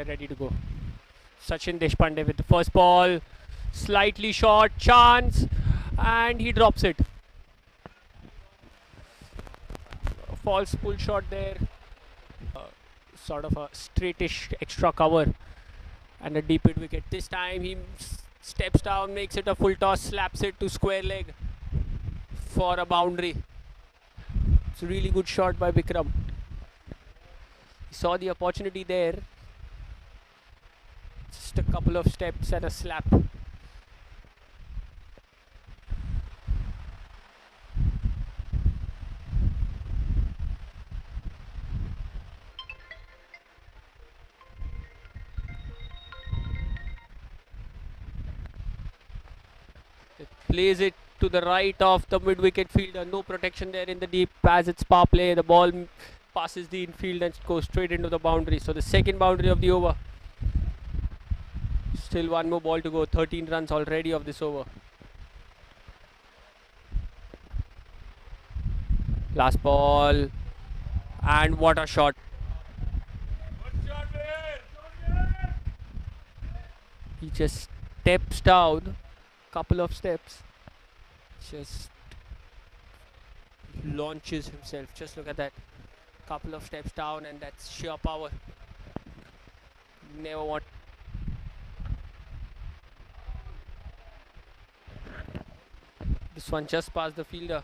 ready to go. Sachin Deshpande with the first ball, slightly short, chance, and he drops it. False pull shot there, sort of a straightish extra cover, and a deep hit wicket. This time he steps down, makes it a full toss, slaps it to square leg for a boundary. It's a really good shot by Vikram. He saw the opportunity there. Just a couple of steps and a slap. It plays it to the right of the mid-wicket fielder. No protection there in the deep as it's power play. The ball passes the infield and goes straight into the boundary. So the second boundary of the over. Still one more ball to go. 13 runs already of this over. Last ball. And what a shot. He just steps down. Couple of steps. Just launches himself. Just look at that. Couple of steps down, and that's sheer power. Never want. This one just past the fielder.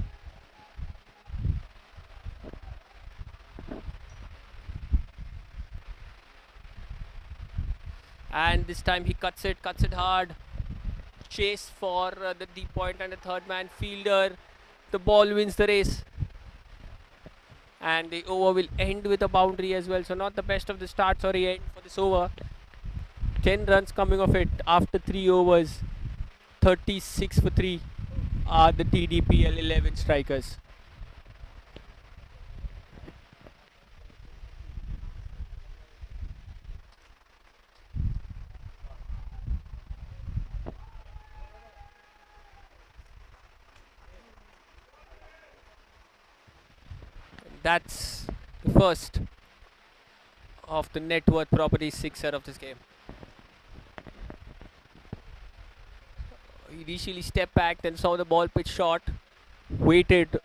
And this time he cuts it hard. Chase for the deep point and the third man fielder. The ball wins the race. And the over will end with a boundary as well. So not the best of the starts or the end for this over. 10 runs coming of it after 3 overs. 36 for 3 are the DDPL 11 strikers. That's the first of the net worth property sixer of this game. He initially stepped back, then saw the ball pitch short, waited.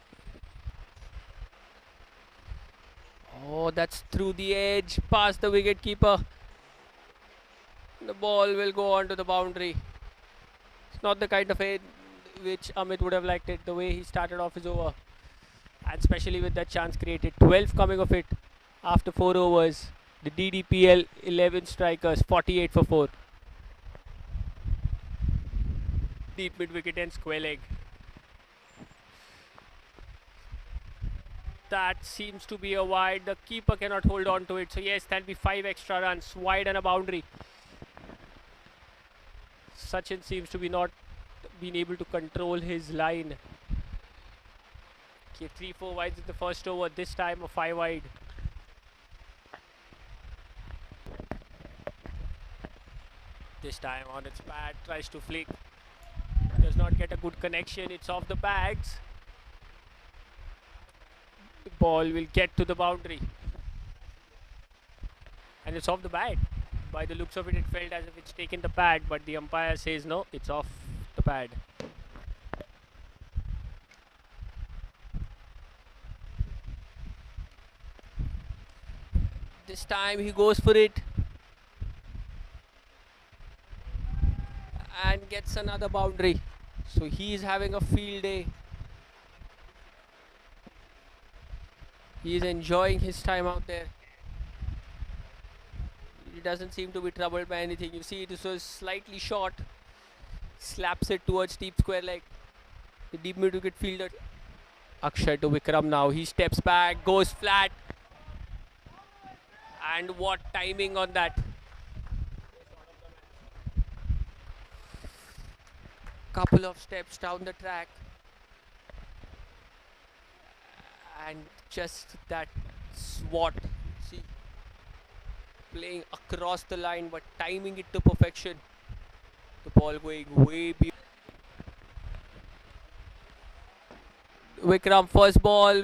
Oh, that's through the edge, past the wicket keeper. The ball will go on to the boundary. It's not the kind of aid which Amit would have liked it, the way he started off his over. And especially with that chance created. 12 coming of it after 4 overs. The DDPL 11 strikers, 48 for 4. Deep mid wicket and square leg. That seems to be a wide. The keeper cannot hold on to it. So yes, that'll be 5 extra runs. Wide and a boundary. Sachin seems to be not being able to control his line. 3-4 wides in the first over, this time a 5 wide. This time on its pad, tries to flick. Does not get a good connection, it's off the pads. The ball will get to the boundary. And it's off the bat. By the looks of it, it felt as if it's taken the pad, but the umpire says no, it's off the pad. This time he goes for it and gets another boundary. So he is having a field day. He is enjoying his time out there. He doesn't seem to be troubled by anything. You see, this was slightly short. Slaps it towards deep square leg. The deep mid wicket fielder. Akshay to Vikram now. He steps back, goes flat. And what timing on that. Couple of steps down the track. And just that swat. See, playing across the line but timing it to perfection. The ball going way beyond. Vikram first ball.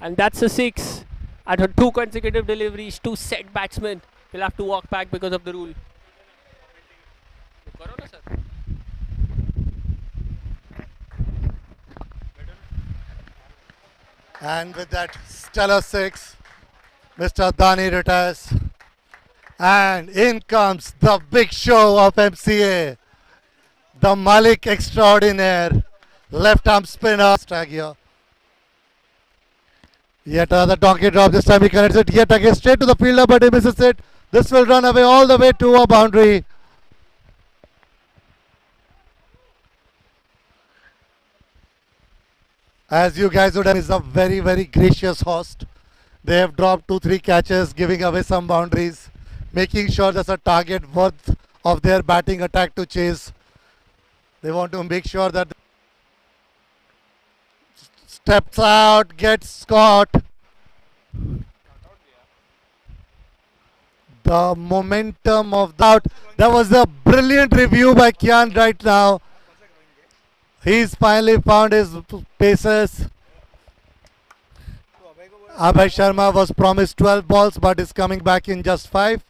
And that's a 6. At her 2 consecutive deliveries, 2 set batsmen will have to walk back because of the rule. And with that stellar 6, Mr. Dani retires. And in comes the big show of MCA, the Malik extraordinaire, left arm spinner. Tag here. Yet another donkey drop. This time he connects it yet again straight to the fielder, but he misses it. This will run away all the way to a boundary. As you guys would have, is a very gracious host. They have dropped 2-3 catches, giving away some boundaries, making sure there's a target worth of their batting attack to chase. They want to make sure that steps out, gets caught. The momentum of the out. That was a brilliant review by Kian right now. He's finally found his paces. Abhay Sharma was promised 12 balls but is coming back in just 5.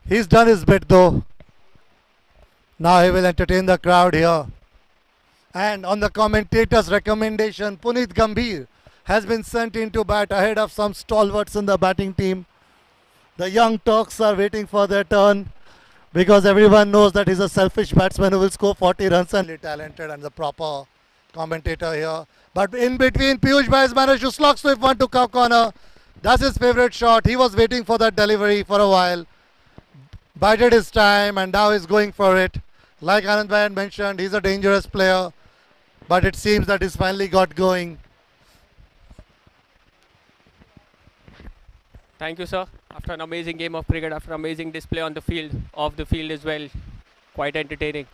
He's done his bit though. Now he will entertain the crowd here. And on the commentator's recommendation, Puneet Gambhir has been sent in to bat ahead of some stalwarts in the batting team. The young Turks are waiting for their turn because everyone knows that he's a selfish batsman who will score 40 runs and really talented and the proper commentator here. But in between, Piyush Bhai has managed to slog swift one to cow corner. That's his favorite shot. He was waiting for that delivery for a while. Bided his time and now he's going for it. Like Anand Bhai had mentioned, he's a dangerous player. But it seems that he's finally got going. Thank you, sir. After an amazing game of cricket, after an amazing display on the field, off the field as well, quite entertaining.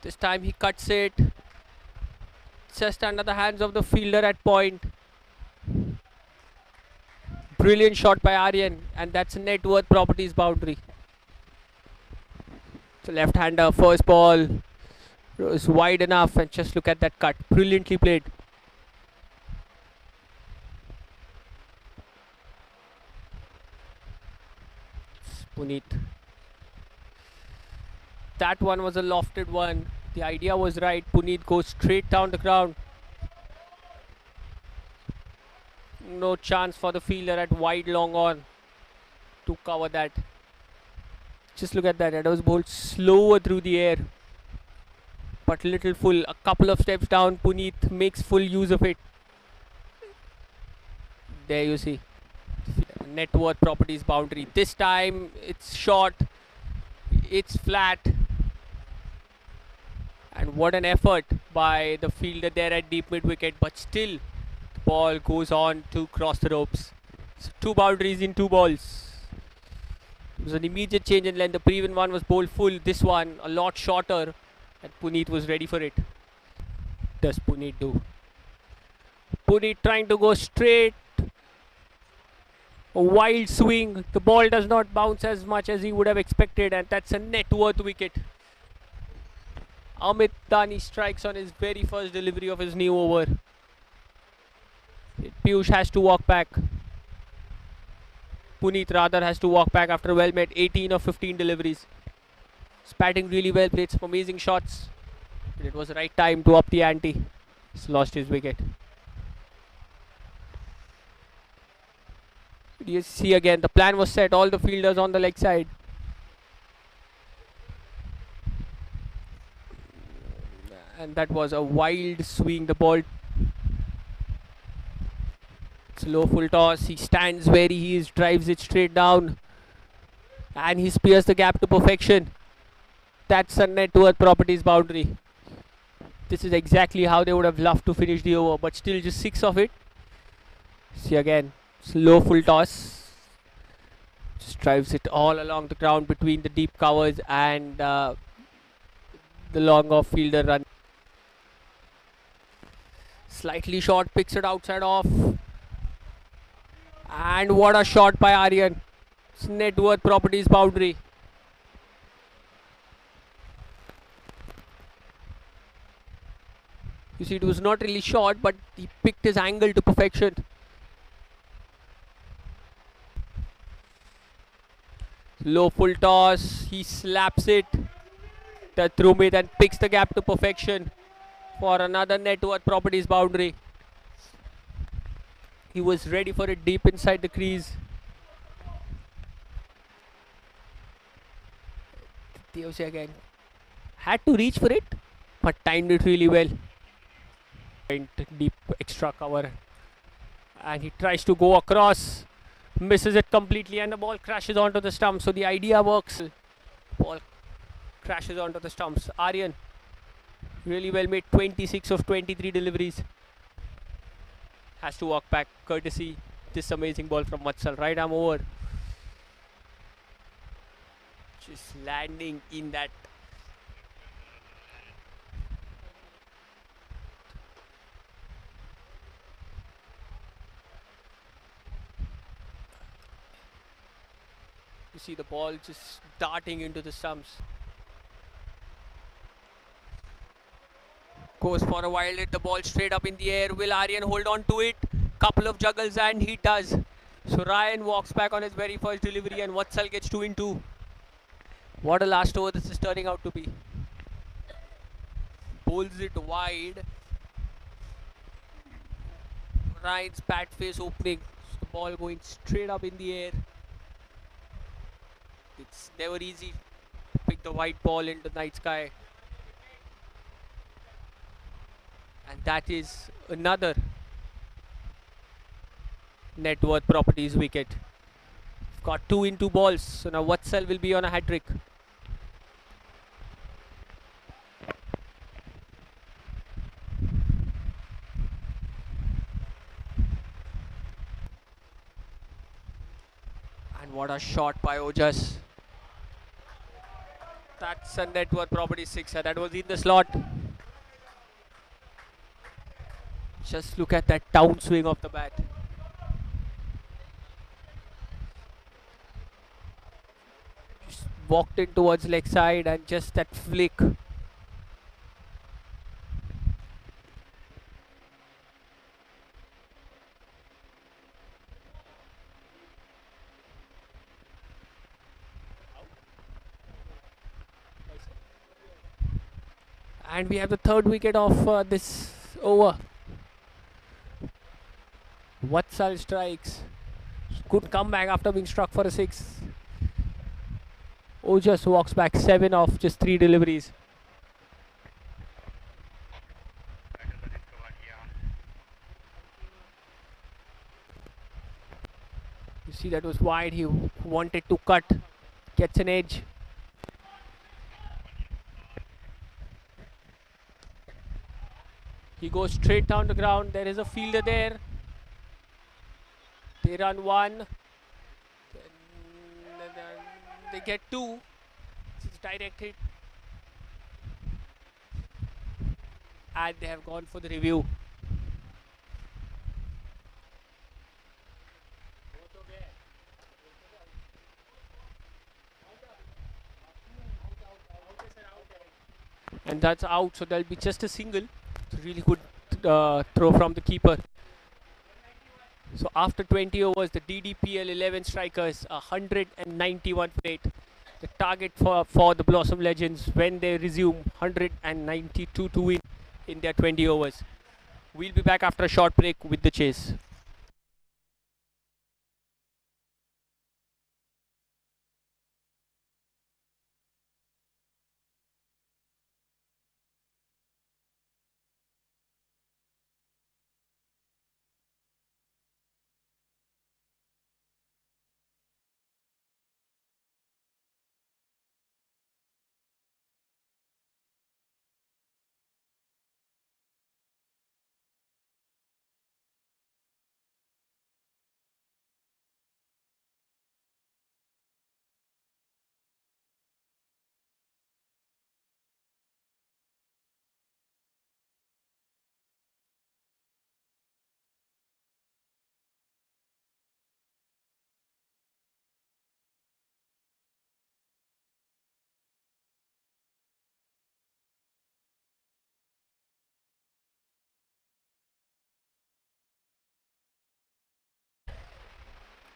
This time he cuts it just under the hands of the fielder at point. Brilliant shot by Aryan, and that's a net worth properties boundary. So left-hander, first ball was wide enough, and just look at that cut. Brilliantly played. Puneet. That one was a lofted one. The idea was right. Puneet goes straight down the ground. No chance for the fielder at wide long on to cover that. Just look at that. It was bowled slower through the air, but little full. A couple of steps down, Puneet makes full use of it. There you see. Net worth properties boundary. This time it's short. It's flat. And what an effort by the fielder there at deep mid wicket, but still the ball goes on to cross the ropes. So 2 boundaries in 2 balls. It was an immediate change in length. The previous one was bowled full. This one a lot shorter, and Puneet was ready for it. Does Puneet do? Puneet trying to go straight. A wild swing. The ball does not bounce as much as he would have expected, and that's a net worth wicket. Amit Dani strikes on his very first delivery of his new over. Piyush has to walk back. Puneet rather has to walk back after well met 18 of 15 deliveries. He's batting really well, played some amazing shots. But it was the right time to up the ante. He's lost his wicket. You see again, the plan was set, all the fielders on the leg side. And that was a wild swing. The ball Slow full toss. He stands where he is, drives it straight down, and he spears the gap to perfection. That's a net worth properties boundary. This is exactly how they would have loved to finish the over, but still just 6 of it. See again, slow full toss. Just drives it all along the ground between the deep covers and the long off fielder run. Slightly short, picks it outside off. And what a shot by Aryan. It's net worth properties boundary. You see, it was not really short, but he picked his angle to perfection. Low full toss. He slaps it. The through mid and picks the gap to perfection for another net worth properties boundary. He was ready for it deep inside the crease. Theosi again had to reach for it, but timed it really well. Deep extra cover, and he tries to go across, misses it completely, and the ball crashes onto the stump. So the idea works. Ball crashes onto the stumps. Aryan really well made, 26 of 23 deliveries. Has to walk back, courtesy this amazing ball from Vatsal. Right arm over. Just landing in that. You see the ball just darting into the stumps. Goes for a wild hit, the ball straight up in the air. Will Aryan hold on to it? Couple of juggles and he does. So Ryan walks back on his very first delivery and Vatsal gets 2 in 2. What a last over this is turning out to be. Bowls it wide. Ryan's bat face opening. So the ball going straight up in the air. It's never easy to pick the white ball in the night sky. And that is another net worth properties wicket. Got 2 in 2 balls. So now Vatsal will be on a hat trick. And what a shot by Ojas. That's a net worth property 6. That was in the slot. Just look at that down swing of the bat. Just walked in towards leg side and just that flick. And we have the third wicket of this over. Vatsal strikes. Good comeback after being struck for a 6. Ojas walks back 7 off just 3 deliveries. You see that was wide. He wanted to cut. Gets an edge. He goes straight down the ground. There is a fielder there. They run 1. They get 2. It's direct hit. And they have gone for the review. And that's out, so there'll be just a single. It's a really good throw from the keeper. So after 20 overs, the DDPL 11 strikers 191 plate. The target for the Blossom Legends when they resume 192 to win in their 20 overs. We'll be back after a short break with the chase.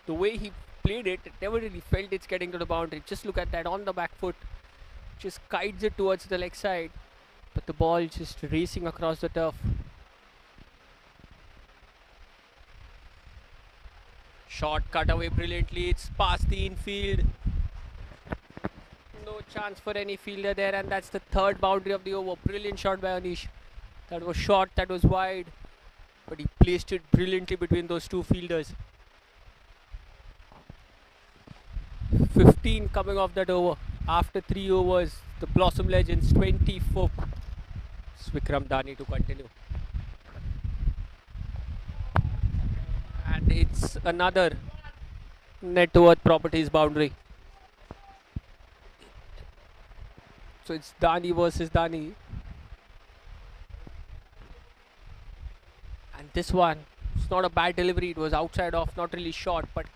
The way he played it, it never really felt it's getting to the boundary. Just look at that on the back foot. Just guides it towards the leg side. But the ball just racing across the turf. Shot cut away brilliantly. It's past the infield. No chance for any fielder there, and that's the third boundary of the over. Brilliant shot by Anish. That was short, that was wide, but he placed it brilliantly between those two fielders. 15 coming off that over. After 3 overs, the Blossom Legends 24. Vikram Dani to continue. And it's another net worth properties boundary. So it's Dani versus Dani. And this one, it's not a bad delivery. It was outside off, not really short, but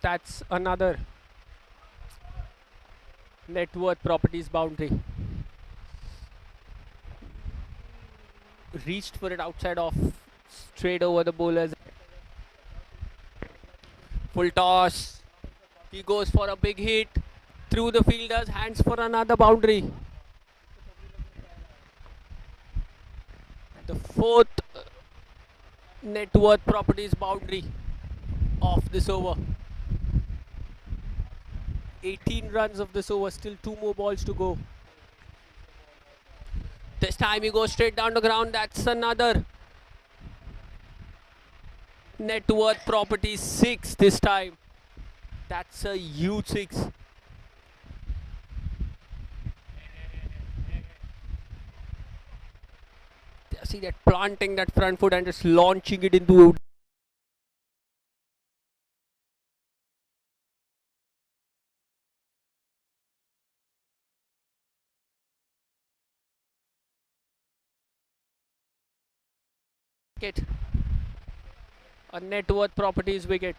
that's another net worth properties boundary. Reached for it outside off, straight over the bowlers. Full toss. He goes for a big hit through the fielders, hands for another boundary. The fourth net worth properties boundary of this over. 18 runs of this over, still 2 more balls to go. This time he goes straight down to ground. That's another net worth properties 6 this time. That's a huge 6. See that, planting that front foot and just launching it into wicket. A net worth properties wicket.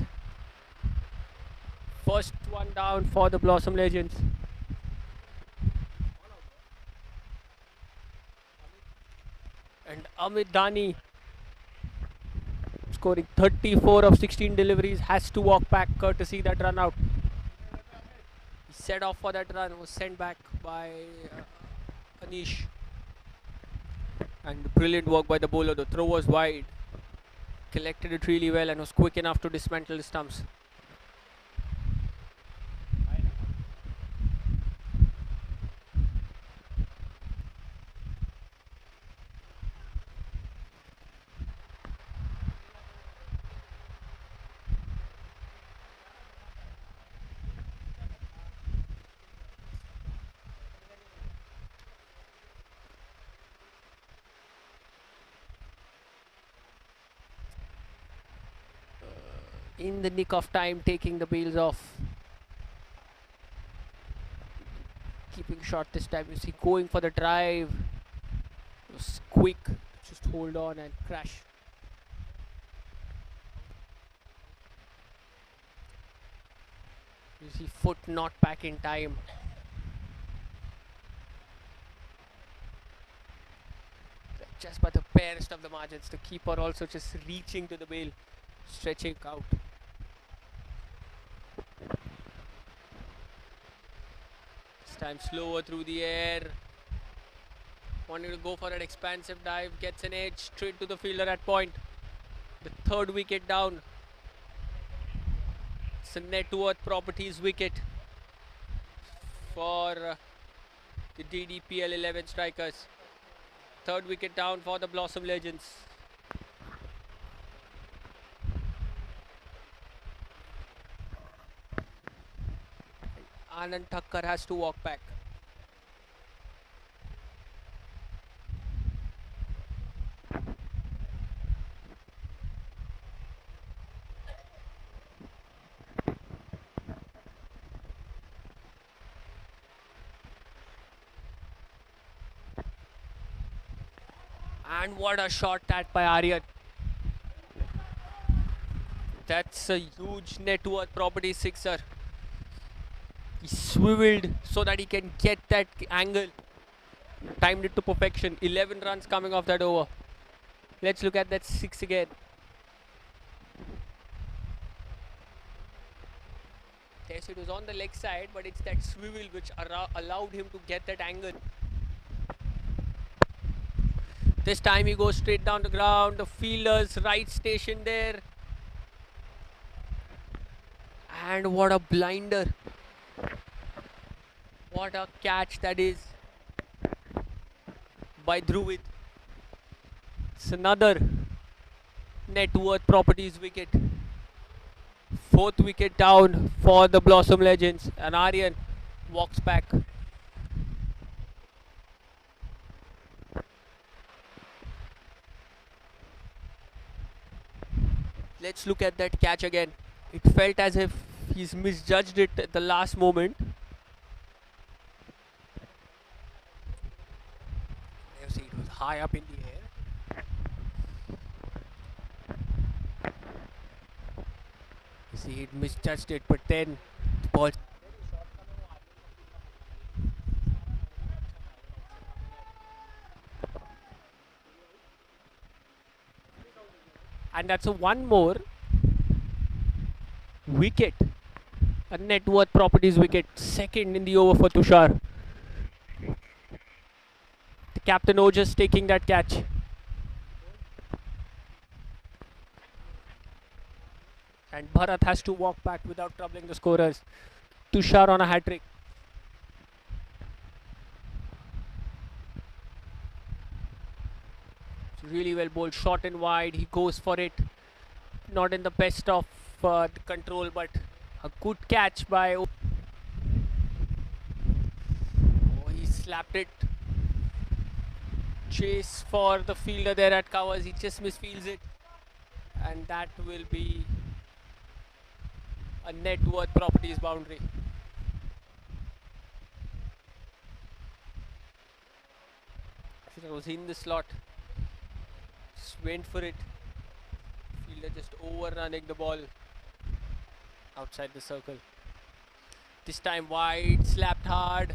First one down for the Blossom Legends. And Amit Dani, scoring 34 of 16 deliveries, has to walk back courtesy that run out. He set off for that run, was sent back by Anish. And brilliant work by the bowler. The throw was wide, collected it really well and was quick enough to dismantle the stumps. In the nick of time, taking the bails off. Keeping short this time. You see, going for the drive. It was quick. Just hold on and crash. You see, foot not back in time. Just by the barest of the margins. The keeper also just reaching to the bail, stretching out. Time slower through the air, wanting to go for an expansive dive, gets an edge straight to the fielder at point. The third wicket down. It's a net worth properties wicket for the DDPL 11 strikers. Third wicket down for the Blossom Legends. Anand Thakkar has to walk back. And what a shot that by Aryan. That's a huge net worth property sixer. He swiveled so that he can get that angle. Timed it to perfection. 11 runs coming off that over. Let's look at that six again. Yes, it was on the leg side, but it's that swivel which allowed him to get that angle. This time he goes straight down the ground. The fielder's right station there. And what a blinder. What a catch that is by Dhruvid. It's another net worth properties wicket. Fourth wicket down for the Blossom Legends. And Aryan walks back. Let's look at that catch again. It felt as if he's misjudged it at the last moment. You see, it was high up in the air. You see, it misjudged it, but then the ball. And that's a one more wicket. A net worth properties wicket. Second in the over for Tushar. The captain Ojas taking that catch. And Bharat has to walk back without troubling the scorers. Tushar on a hat-trick. Really well bowled, short and wide. He goes for it. Not in the best of the control, but a good catch by. Oh, he slapped it. Chase for the fielder there at covers. He just misfields it, and that will be a net worth properties boundary. It was in the slot. Just went for it. Fielder just overrunning the ball outside the circle. This time wide, slapped hard.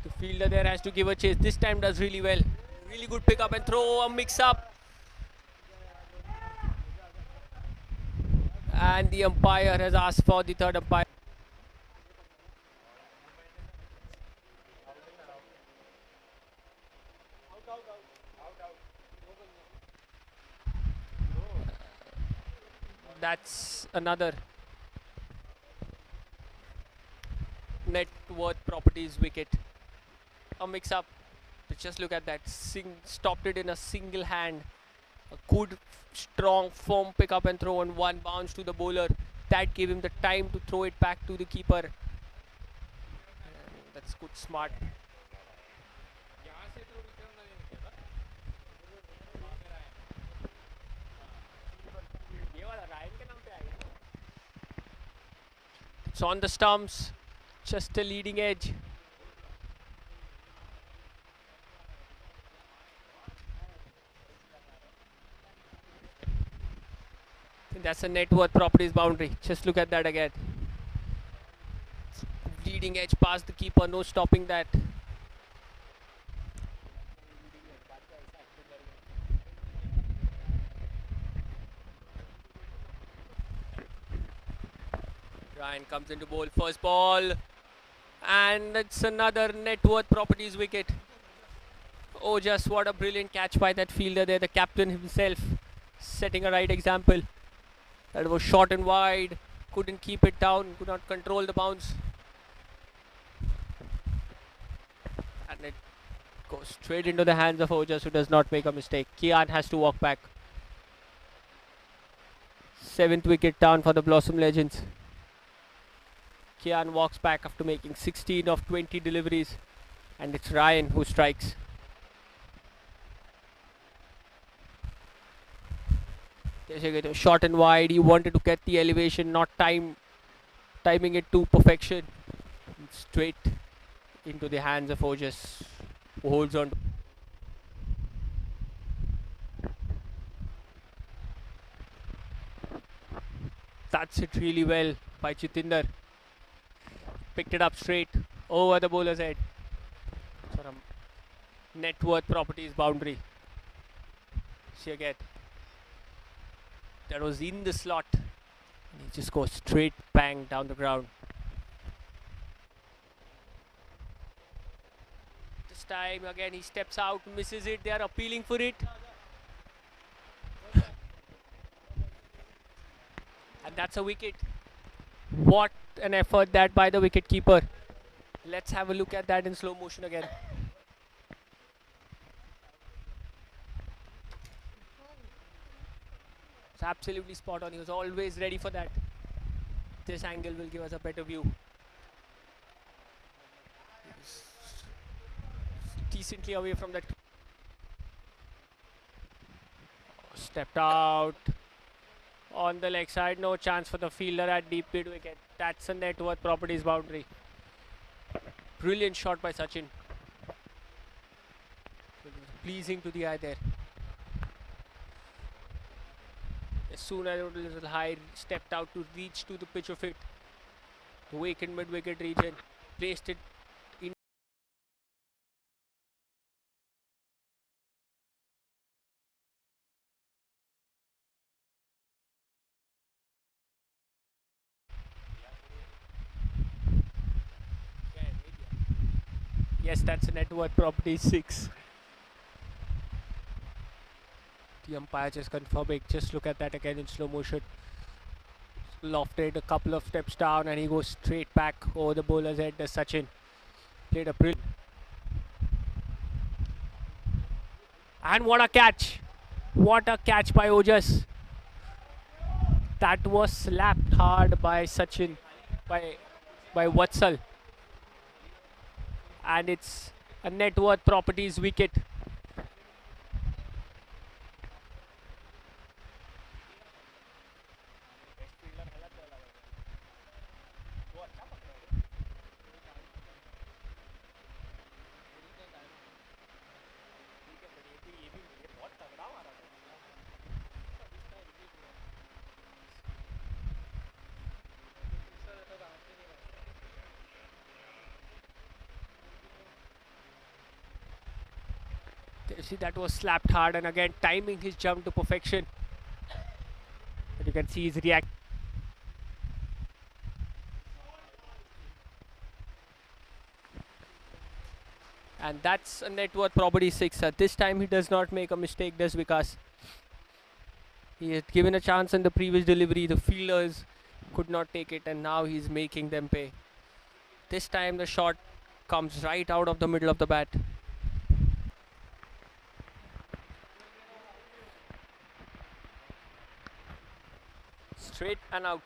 The fielder there has to give a chase. This time does really well. Really good pick up and throw, a mix up. And the umpire has asked for the third umpire. That's another net worth properties wicket. A mix up. Just look at that. Stopped it in a single hand. A good, strong, firm pick up and throw, and one bounce to the bowler. That gave him the time to throw it back to the keeper. And that's good, smart. It's on the stumps, just a leading edge. That's a net worth properties boundary. Just look at that again. Leading edge past the keeper, no stopping that. Ryan comes into bowl, first ball, and it's another net worth properties wicket. Oh, just what a brilliant catch by that fielder there, the captain himself, setting a right example. That was short and wide, couldn't keep it down, could not control the bounce. And it goes straight into the hands of Ojas, who does not make a mistake. Kian has to walk back. 7th wicket down for the Blossom Legends. Kian walks back after making 16 of 20 deliveries, and it's Ryan who strikes. Short and wide. He wanted to get the elevation, not timing it to perfection. Straight into the hands of Ojas, who holds on. That's it really well by Jitinder. Picked it up straight over the bowler's head. Sort of net worth properties boundary. See again. That was in the slot. And he just goes straight bang down the ground. This time again he steps out, misses it. They are appealing for it. And that's a wicket. What an effort that by the wicket keeper. Let's have a look at that in slow motion again. It's absolutely spot on. He was always ready for that. This angle will give us a better view. Decently away from that. Stepped out on the leg side. No chance for the fielder at deep mid wicket. That's a net worth properties boundary. Brilliant shot by Sachin. Pleasing to the eye there. As soon as it was a little high, stepped out to reach to the pitch of it. The vacant mid wicket region. Placed it in. Yes, that's a net worth property 6. The umpire just confirming. Just look at that again in slow motion. Lofted a couple of steps down and he goes straight back over the bowler's head. The Sachin played a brilliant. And what a catch! What a catch by Ojas. That was slapped hard by Sachin, by Vatsal. And it's a net worth properties wicket. See, that was slapped hard and again timing his jump to perfection. And you can see his react. And that's a net worth property 6. This time he does not make a mistake, does Vikas. He had given a chance in the previous delivery. The fielders could not take it and now he's making them pay. This time the shot comes right out of the middle of the bat. Straight and out.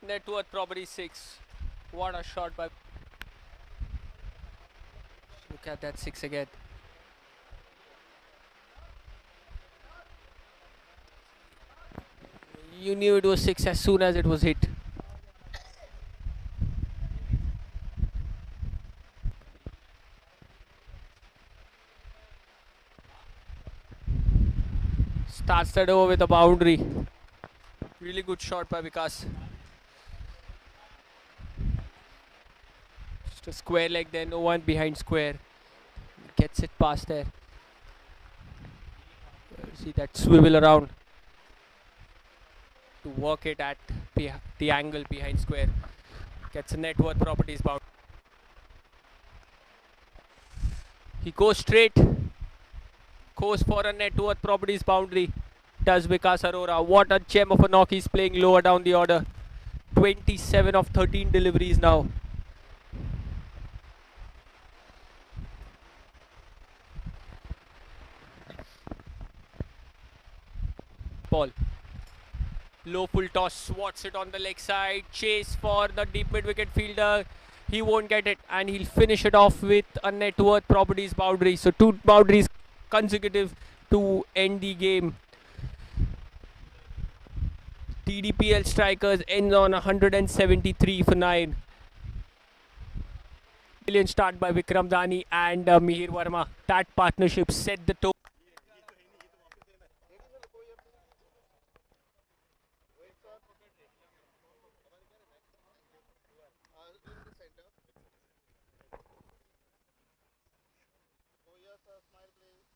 Net worth property 6. What a shot by. Look at that 6 again. You knew it was 6 as soon as it was hit. Starts that over with a boundary. Really good shot by Vikas. Just a square leg there, no one behind square. Gets it past there. See that swivel around to work it at the angle behind square. Gets a net worth properties bound. He goes straight. Goes for a net worth properties boundary. Does Vikas Arora. What a gem of a knock. He's playing lower down the order. 27 of 13 deliveries now. Ball. Low full toss. Swats it on the leg side. Chase for the deep mid wicket fielder. He won't get it and he'll finish it off with a net worth properties boundary. So 2 boundaries consecutive to end the game. DDPL strikers ends on 173 for 9. Brilliant start by Vikram Dani and Mihir Verma. That partnership set the tone. smile please.